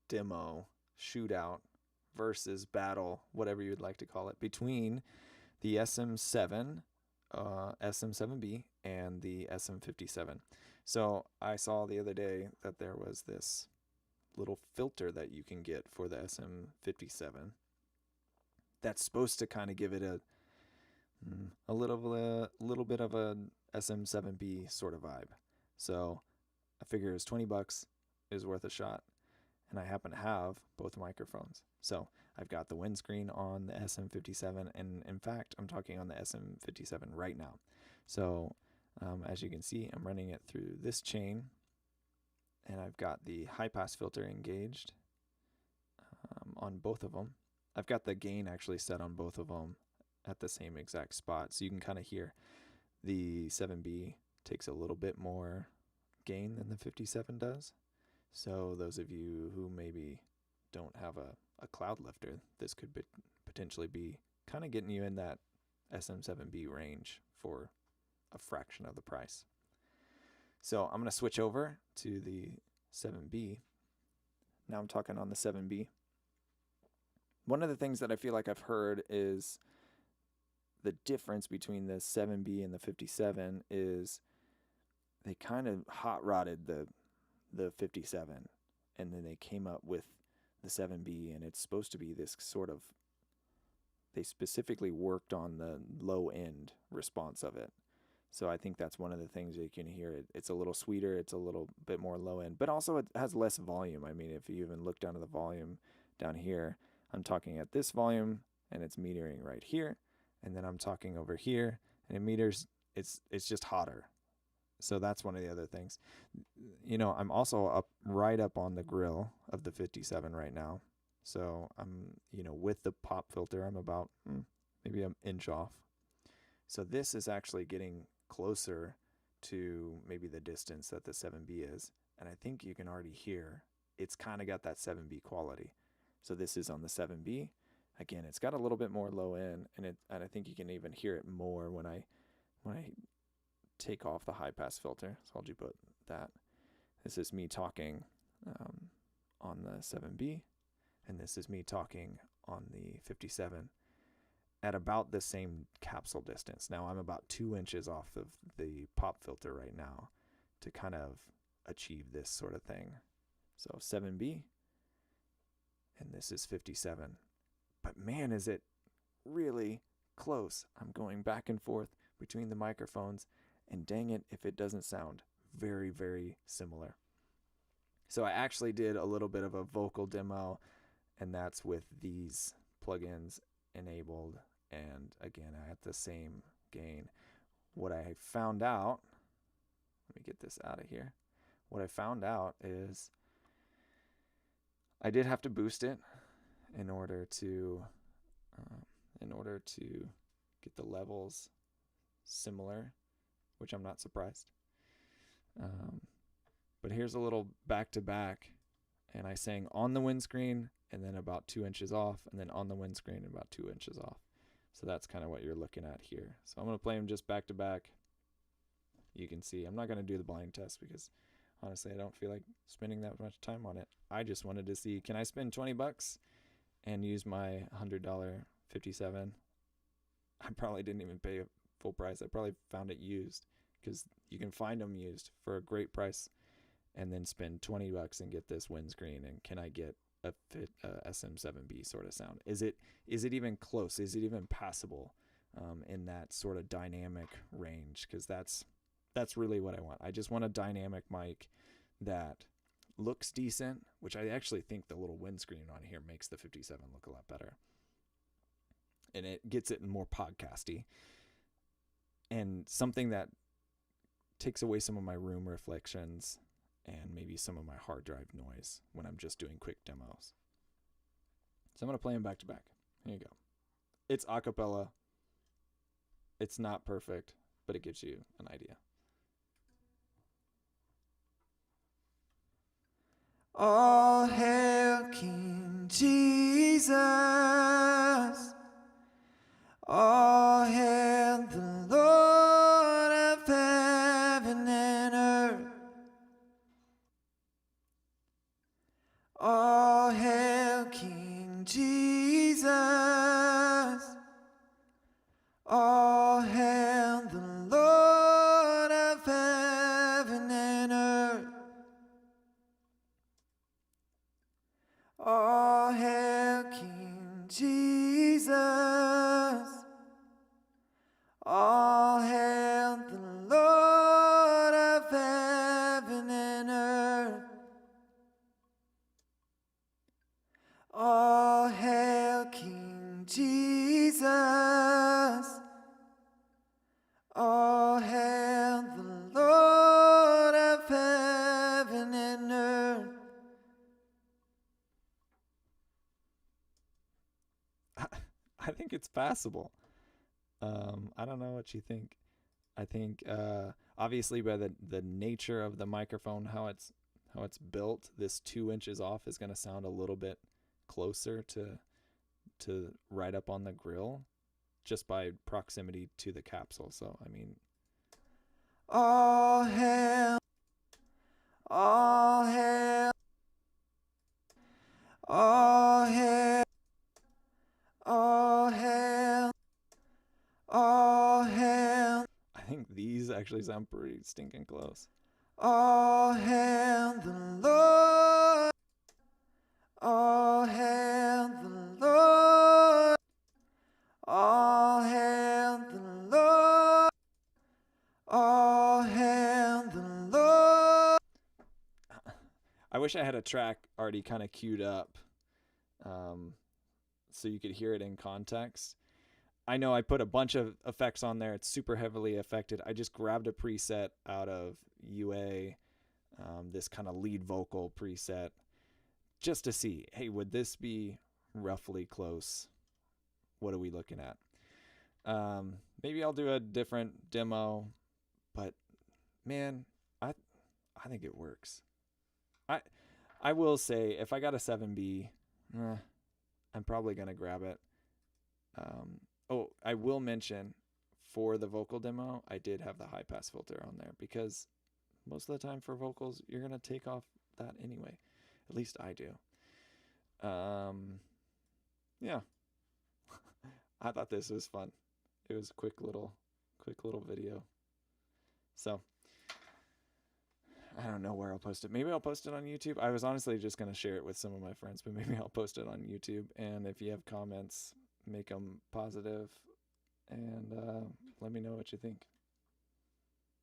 demo shootout versus battle, whatever you'd like to call it, between the Sm7, Sm7b, and the Sm57. So I saw the other day that there was this little filter that you can get for the Sm57 that's supposed to kind of give it a little bit of a Sm7b sort of vibe. So I figure it's $20 is worth a shot, and I happen to have both microphones. So I've got the windscreen on the Sm57, and in fact, I'm talking on the Sm57 right now. So as you can see, I'm running it through this chain, and I've got the high pass filter engaged on both of them. I've got the gain actually set on both of them at the same exact spot, so you can kind of hear the 7B takes a little bit more gain than the 57 does. So those of you who maybe don't have a cloud lifter, this could potentially be kind of getting you in that Sm7b range for a fraction of the price. So I'm going to switch over to the 7B. Now I'm talking on the 7B. One of the things that I feel like I've heard is the difference between the 7B and the 57 is they kind of hot rodded the 57, and then they came up with the 7B, and it's supposed to be this sort of, they specifically worked on the low end response of it. So I think that's one of the things that you can hear. It's a little sweeter, it's a little bit more low end, but also it has less volume. I mean, if you even look down to the volume down here, I'm talking at this volume and it's metering right here, and then I'm talking over here and it meters, it's just hotter. So that's one of the other things. You know, I'm also right up on the grill of the 57 right now. So I'm, you know, with the pop filter, I'm about maybe an inch off. So this is actually getting closer to maybe the distance that the 7B is. And I think you can already hear it's kind of got that 7B quality. So this is on the 7B. Again, it's got a little bit more low end, and I think you can even hear it more when I take off the high pass filter. So I'll just put that. This is me talking on the 7B, and this is me talking on the 57 at about the same capsule distance. Now I'm about 2 inches off of the pop filter right now to kind of achieve this sort of thing. So 7B, and this is 57. But man, is it really close. I'm going back and forth between the microphones, and dang it if it doesn't sound very, very similar. So I actually did a little bit of a vocal demo, and that's with these plugins enabled, and again at the same gain. What I found out, let me get this out of here. What I found out is I did have to boost it in order to get the levels similar, which I'm not surprised. But here's a little back-to-back, and I sang on the windscreen and then about 2 inches off, and then on the windscreen and about 2 inches off. So that's kind of what you're looking at here. So I'm going to play them just back-to-back. You can see I'm not going to do the blind test because honestly I don't feel like spending that much time on it. I just wanted to see, can I spend $20 and use my $100 57? I probably didn't even pay full price. I probably found it used, because you can find them used for a great price, and then spend $20 and get this windscreen. And can I get a Sm7b sort of sound? Is it even close? Is it even passable in that sort of dynamic range? Because that's really what I want. I just want a dynamic mic that looks decent, which I actually think the little windscreen on here makes the 57 look a lot better, and it gets it more podcasty, and something that takes away some of my room reflections and maybe some of my hard drive noise when I'm just doing quick demos. So I'm going to play them back to back. Here you go. It's a cappella. It's not perfect, but it gives you an idea. All hail King Jesus. All hail the Lord of heaven and earth. All All hail King Jesus. All hail the Lord of heaven and earth. All hail King Jesus. All hail the Lord of heaven and earth. All hail King Jesus. All hail the Lord of heaven and earth. I think it's passable. I don't know what you think. I think obviously by the nature of the microphone, how it's built, this 2 inches off is going to sound a little bit closer to right up on the grill, just by proximity to the capsule. So I mean, all hail, all hail, all hail, all hail, all hail. I think these actually sound pretty stinking close. All hail the Lord. All hail the Lord. All hail the Lord. All hail the Lord. I wish I had a track already kind of queued up so you could hear it in context. I know I put a bunch of effects on there. It's super heavily affected. I just grabbed a preset out of UA, this kind of lead vocal preset, just to see, hey, would this be roughly close? What are we looking at? Maybe I'll do a different demo, but man, I think it works. I will say, if I got a 7B, I'm probably gonna grab it. Oh, I will mention, for the vocal demo, I did have the high pass filter on there, because most of the time for vocals, you're gonna take off that anyway. At least I do. Yeah. I thought this was fun. It was a quick little video. So I don't know where I'll post it. Maybe I'll post it on YouTube. I was honestly just going to share it with some of my friends, but maybe I'll post it on YouTube. And if you have comments, make them positive, and let me know what you think.